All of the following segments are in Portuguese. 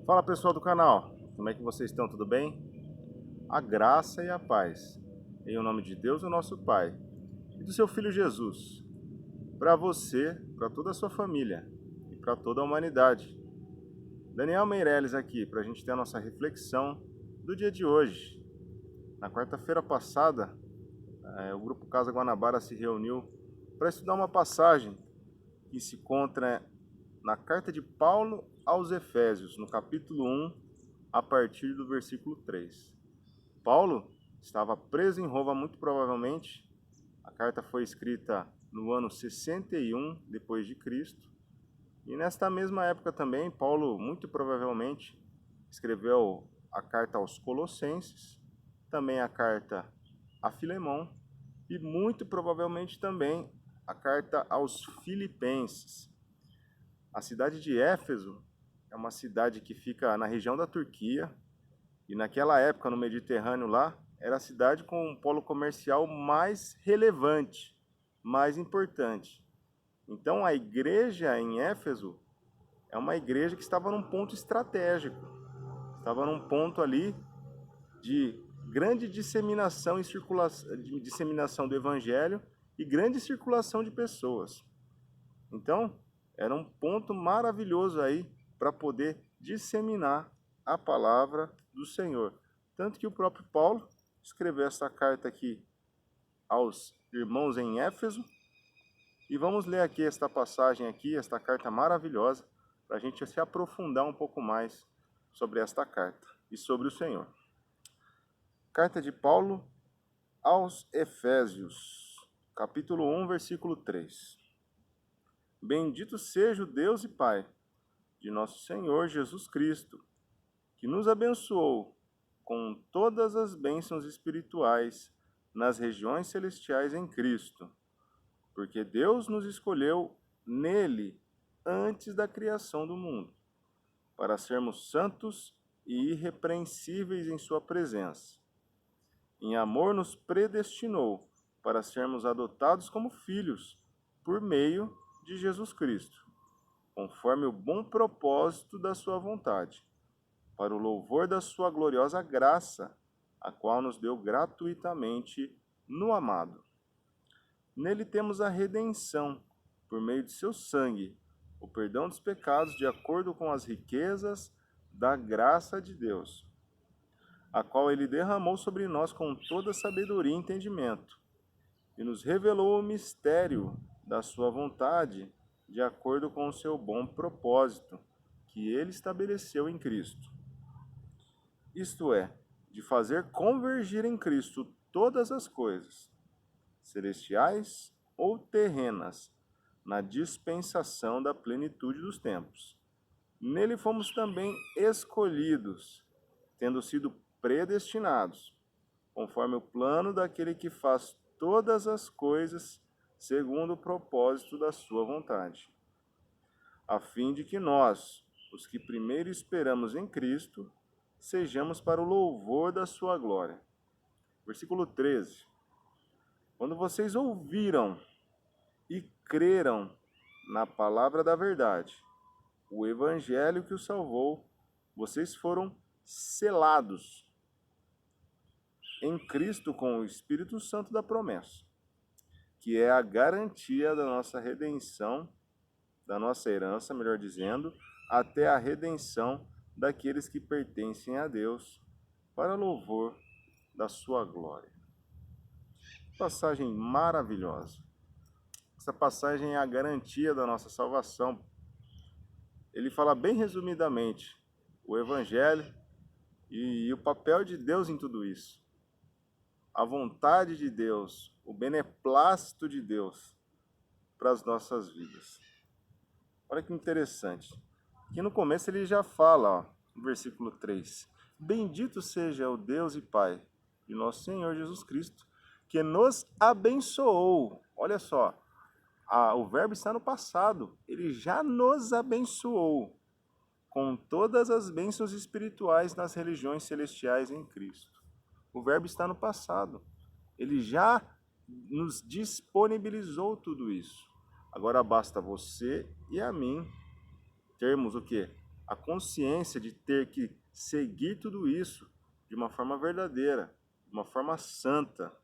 Fala pessoal do canal, como é que vocês estão? Tudo bem? A graça e a paz, em o nome de Deus, o nosso Pai, e do seu Filho Jesus, para você, para toda a sua família e para toda a humanidade. Daniel Meirelles aqui, para a gente ter a nossa reflexão do dia de hoje. Na quarta-feira passada, o Grupo Casa Guanabara se reuniu para estudar uma passagem que se encontra na carta de Paulo aos Efésios, no capítulo 1, a partir do versículo 3. Paulo estava preso em Roma, muito provavelmente. A carta foi escrita no ano 61 depois de Cristo. E nesta mesma época também, Paulo muito provavelmente escreveu a carta aos Colossenses, também a carta a Filemão e muito provavelmente também a carta aos Filipenses. A cidade de Éfeso é uma cidade que fica na região da Turquia e naquela época no Mediterrâneo lá era a cidade com um polo comercial mais relevante, mais importante. Então a igreja em Éfeso é uma igreja que estava num ponto estratégico, estava num ponto ali de grande disseminação e disseminação do evangelho e grande circulação de pessoas. Então, era um ponto maravilhoso aí para poder disseminar a palavra do Senhor. Tanto que o próprio Paulo escreveu essa carta aqui aos irmãos em Éfeso. E vamos ler aqui esta passagem aqui, esta carta maravilhosa, para a gente se aprofundar um pouco mais sobre esta carta e sobre o Senhor. Carta de Paulo aos Efésios, capítulo 1, versículo 3. Bendito seja o Deus e Pai de nosso Senhor Jesus Cristo, que nos abençoou com todas as bênçãos espirituais nas regiões celestiais em Cristo, porque Deus nos escolheu nele antes da criação do mundo, para sermos santos e irrepreensíveis em sua presença. Em amor nos predestinou para sermos adotados como filhos por meio de Jesus Cristo, conforme o bom propósito da sua vontade, para o louvor da sua gloriosa graça, a qual nos deu gratuitamente no amado. Nele temos a redenção, por meio de seu sangue, o perdão dos pecados de acordo com as riquezas da graça de Deus, a qual ele derramou sobre nós com toda sabedoria e entendimento, e nos revelou o mistério da sua vontade, de acordo com o seu bom propósito, que ele estabeleceu em Cristo. Isto é, de fazer convergir em Cristo todas as coisas, celestiais ou terrenas, na dispensação da plenitude dos tempos. Nele fomos também escolhidos, tendo sido predestinados, conforme o plano daquele que faz todas as coisas segundo o propósito da sua vontade, a fim de que nós, os que primeiro esperamos em Cristo, sejamos para o louvor da sua glória. Versículo 13. Quando vocês ouviram e creram na palavra da verdade, o evangelho que os salvou, vocês foram selados em Cristo com o Espírito Santo da promessa, que é a garantia da nossa redenção, da nossa herança, melhor dizendo, até a redenção daqueles que pertencem a Deus, para louvor da sua glória. Passagem maravilhosa. Essa passagem é a garantia da nossa salvação. Ele fala bem resumidamente o Evangelho e o papel de Deus em tudo isso. A vontade de Deus, o beneplácito de Deus para as nossas vidas. Olha que interessante. Aqui no começo ele já fala, ó, no versículo 3. Bendito seja o Deus e Pai de nosso Senhor Jesus Cristo, que nos abençoou. Olha só, o verbo está no passado. Ele já nos abençoou com todas as bênçãos espirituais nas religiões celestiais em Cristo. O verbo está no passado. Ele já nos disponibilizou tudo isso. Agora basta você e a mim termos o quê? a consciência de ter que seguir tudo isso de uma forma verdadeira, de uma forma santa,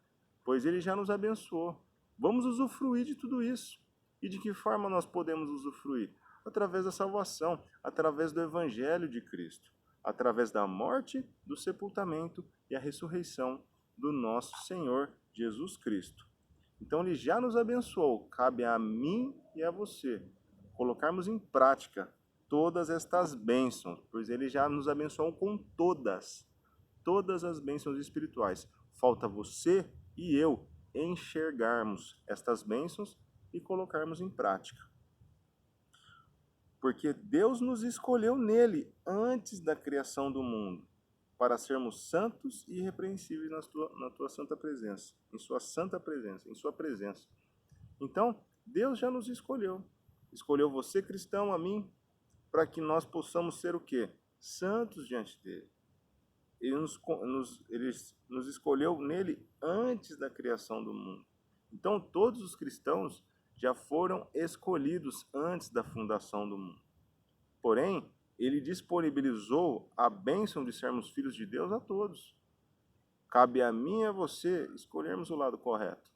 pois Ele já nos abençoou. Vamos usufruir de tudo isso. E de que forma nós podemos usufruir? Através da salvação, através do Evangelho de Cristo, através da morte, do sepultamento e a ressurreição do nosso Senhor Jesus Cristo. Então Ele já nos abençoou, cabe a mim e a você colocarmos em prática todas estas bênçãos, pois Ele já nos abençoou com todas as bênçãos espirituais. Falta você e eu enxergarmos estas bênçãos e colocarmos em prática. Porque Deus nos escolheu nele antes da criação do mundo, para sermos santos e irrepreensíveis na tua santa presença, em sua santa presença, em sua presença. Então, Deus já nos escolheu. Escolheu você, cristão, a mim, para que nós possamos ser o quê? Santos diante dele. Ele nos escolheu nele antes da criação do mundo. Então, todos os cristãos já foram escolhidos antes da fundação do mundo. Porém, ele disponibilizou a bênção de sermos filhos de Deus a todos. Cabe a mim e a você escolhermos o lado correto.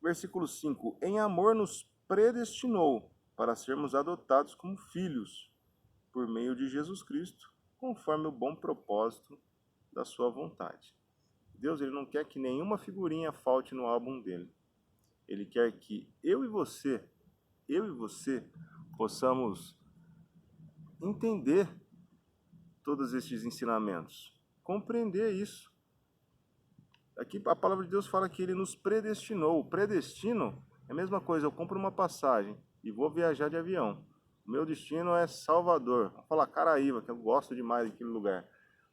Versículo 5. Em amor nos predestinou para sermos adotados como filhos, por meio de Jesus Cristo, conforme o bom propósito da sua vontade. Deus, ele não quer que nenhuma figurinha falte no álbum dele. Ele quer que eu e você possamos entender todos estes ensinamentos, compreender isso. Aqui a palavra de Deus fala que ele nos predestinou. O predestino é a mesma coisa, eu compro uma passagem e vou viajar de avião. O meu destino é Salvador. Vou falar Caraíva, que eu gosto demais daquele lugar.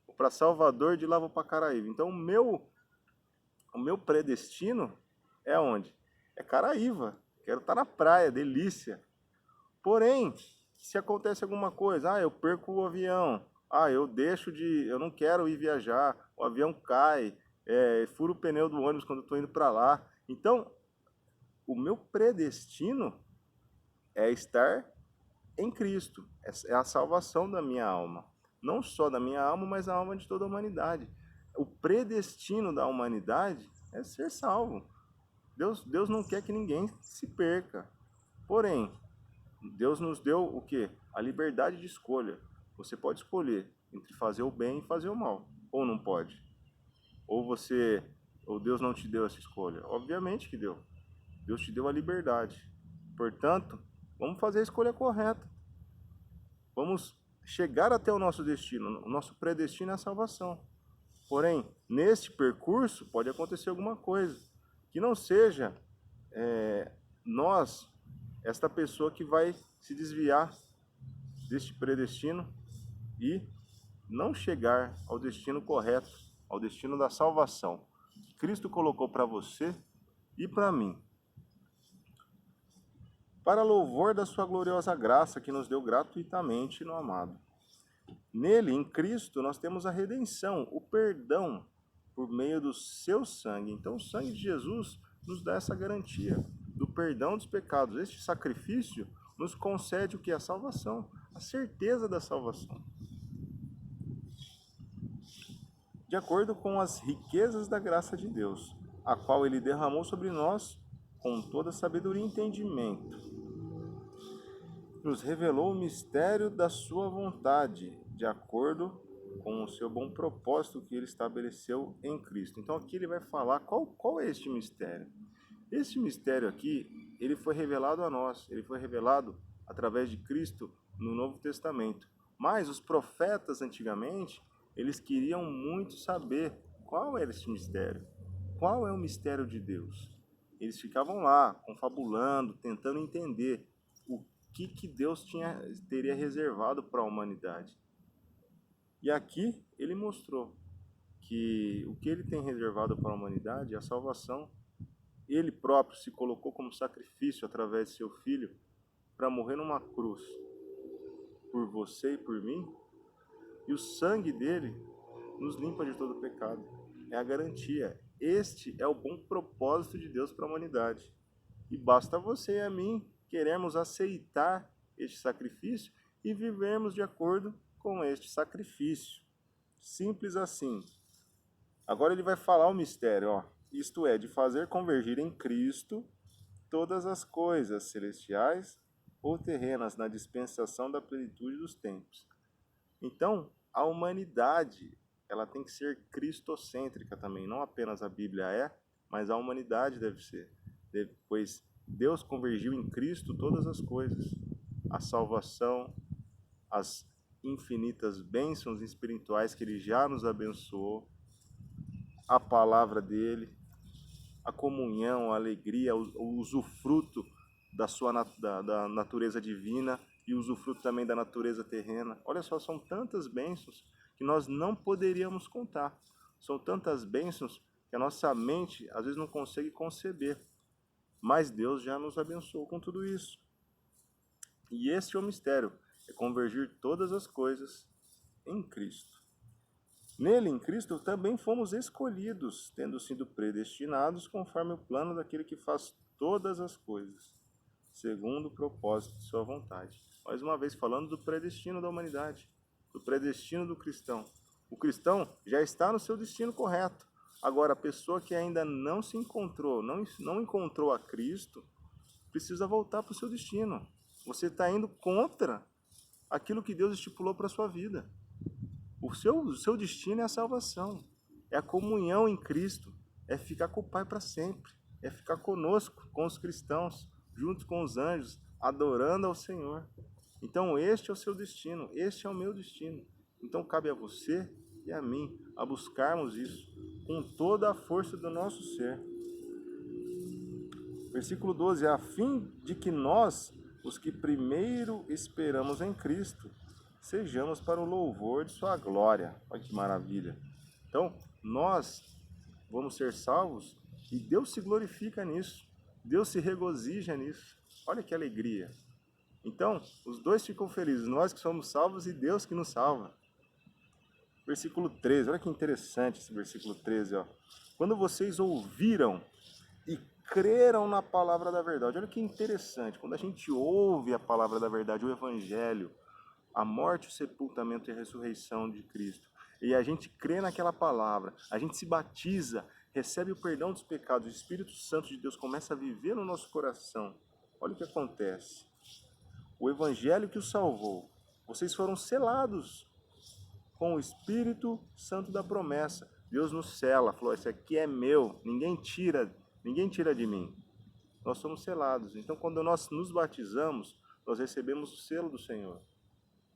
Vou para Salvador, de lá vou para Caraíva. Então o meu predestino é onde? É Caraíva. Quero estar na praia, delícia. Porém, se acontece alguma coisa, eu perco o avião, eu não quero ir viajar, o avião cai, furo o pneu do ônibus quando eu estou indo para lá. Então, o meu predestino é estar em Cristo, é a salvação da minha alma. Não só da minha alma, mas a alma de toda a humanidade. O predestino da humanidade é ser salvo. Deus não quer que ninguém se perca. Porém, Deus nos deu o quê? A liberdade de escolha. Você pode escolher entre fazer o bem e fazer o mal. Ou não pode. Ou Deus não te deu essa escolha. Obviamente que deu. Deus te deu a liberdade. Portanto, vamos fazer a escolha correta. Vamos chegar até o nosso destino. O nosso predestino é a salvação. Porém, neste percurso pode acontecer alguma coisa. Que não seja nós, esta pessoa que vai se desviar deste predestino e não chegar ao destino correto, ao destino da salvação que Cristo colocou para você e para mim. Para louvor da sua gloriosa graça que nos deu gratuitamente no amado. Nele, em Cristo, nós temos a redenção, o perdão por meio do seu sangue. Então, o sangue de Jesus nos dá essa garantia do perdão dos pecados. Este sacrifício nos concede o que? A salvação, a certeza da salvação. De acordo com as riquezas da graça de Deus, a qual Ele derramou sobre nós com toda sabedoria e entendimento. Nos revelou o mistério da sua vontade, de acordo com o seu bom propósito que Ele estabeleceu em Cristo. Então aqui ele vai falar qual é este mistério. Este mistério aqui, ele foi revelado a nós, ele foi revelado através de Cristo no Novo Testamento. Mas os profetas antigamente, eles queriam muito saber qual era esse mistério, qual é o mistério de Deus. Eles ficavam lá, confabulando, tentando entender o que Deus teria reservado para a humanidade. E aqui ele mostrou que o que ele tem reservado para a humanidade é a salvação. Ele próprio se colocou como sacrifício através de seu Filho para morrer numa cruz por você e por mim. E o sangue dele nos limpa de todo pecado. É a garantia. Este é o bom propósito de Deus para a humanidade. E basta você e a mim queremos aceitar este sacrifício e vivermos de acordo com este sacrifício. Simples assim. Agora ele vai falar o mistério, ó. Isto é, de fazer convergir em Cristo todas as coisas celestiais ou terrenas na dispensação da plenitude dos tempos. Então, a humanidade, ela tem que ser cristocêntrica também, não apenas a Bíblia é, mas a humanidade deve ser, pois Deus convergiu em Cristo todas as coisas, a salvação, as infinitas bênçãos espirituais que Ele já nos abençoou, a palavra dEle, a comunhão, a alegria, o usufruto da natureza divina e usufruto também da natureza terrena. Olha só, são tantas bênçãos que nós não poderíamos contar. São tantas bênçãos que a nossa mente às vezes não consegue conceber. Mas Deus já nos abençoou com tudo isso. E esse é o mistério, é convergir todas as coisas em Cristo. Nele, em Cristo, também fomos escolhidos, tendo sido predestinados conforme o plano daquele que faz todas as coisas, segundo o propósito de sua vontade. Mais uma vez, falando do predestino da humanidade, do predestino do cristão. O cristão já está no seu destino correto. Agora, a pessoa que ainda não se encontrou, não encontrou a Cristo, precisa voltar para o seu destino. Você está indo contra aquilo que Deus estipulou para a sua vida. O seu destino é a salvação, é a comunhão em Cristo, é ficar com o Pai para sempre, é ficar conosco, com os cristãos, junto com os anjos, adorando ao Senhor. Então este é o seu destino, este é o meu destino. Então cabe a você e a mim a buscarmos isso com toda a força do nosso ser. Versículo 12, a fim de que nós, os que primeiro esperamos em Cristo, sejamos para o louvor de sua glória. Olha que maravilha. Então, nós vamos ser salvos e Deus se glorifica nisso. Deus se regozija nisso. Olha que alegria. Então, os dois ficam felizes. Nós que somos salvos e Deus que nos salva. Versículo 13. Olha que interessante esse versículo 13. Ó. Quando vocês ouviram e creram na palavra da verdade. Olha que interessante. Quando a gente ouve a palavra da verdade, o Evangelho, a morte, o sepultamento e a ressurreição de Cristo, e a gente crê naquela palavra, a gente se batiza, recebe o perdão dos pecados, o Espírito Santo de Deus começa a viver no nosso coração. Olha o que acontece. O Evangelho que os salvou, vocês foram selados com o Espírito Santo da promessa. Deus nos sela, falou, esse aqui é meu, ninguém tira de mim. Nós somos selados. Então, quando nós nos batizamos, nós recebemos o selo do Senhor.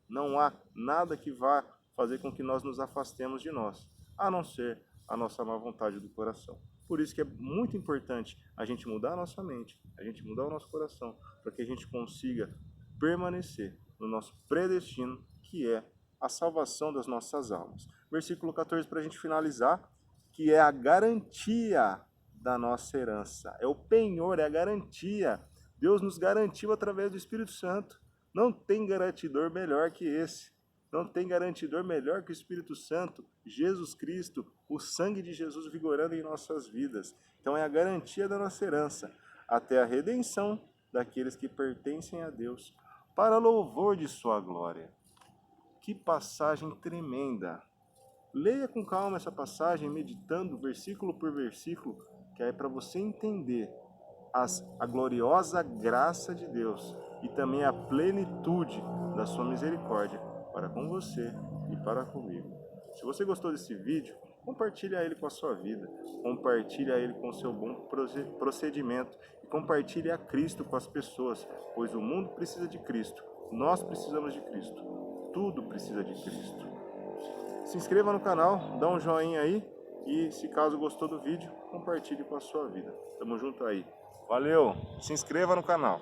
Não há nada que vá fazer com que nós nos afastemos de nós, a não ser a nossa má vontade do coração. Por isso que é muito importante a gente mudar a nossa mente, a gente mudar o nosso coração, para que a gente consiga permanecer no nosso predestino, que é a salvação das nossas almas. Versículo 14, para a gente finalizar, que é a garantia da nossa herança. É o penhor, é a garantia. Deus nos garantiu através do Espírito Santo. Não tem garantidor melhor que esse. Não tem garantidor melhor que o Espírito Santo, Jesus Cristo, o sangue de Jesus vigorando em nossas vidas. Então é a garantia da nossa herança, até a redenção daqueles que pertencem a Deus, para louvor de sua glória. Que passagem tremenda! Leia com calma essa passagem, meditando versículo por versículo, que é para você entender a gloriosa graça de Deus e também a plenitude da sua misericórdia para com você e para comigo. Se você gostou desse vídeo, compartilhe ele com a sua vida, compartilhe ele com o seu bom procedimento e compartilhe a Cristo com as pessoas, pois o mundo precisa de Cristo, nós precisamos de Cristo, tudo precisa de Cristo. Se inscreva no canal, dá um joinha aí e, se caso gostou do vídeo, compartilhe com a sua vida. Tamo junto aí. Valeu, se inscreva no canal.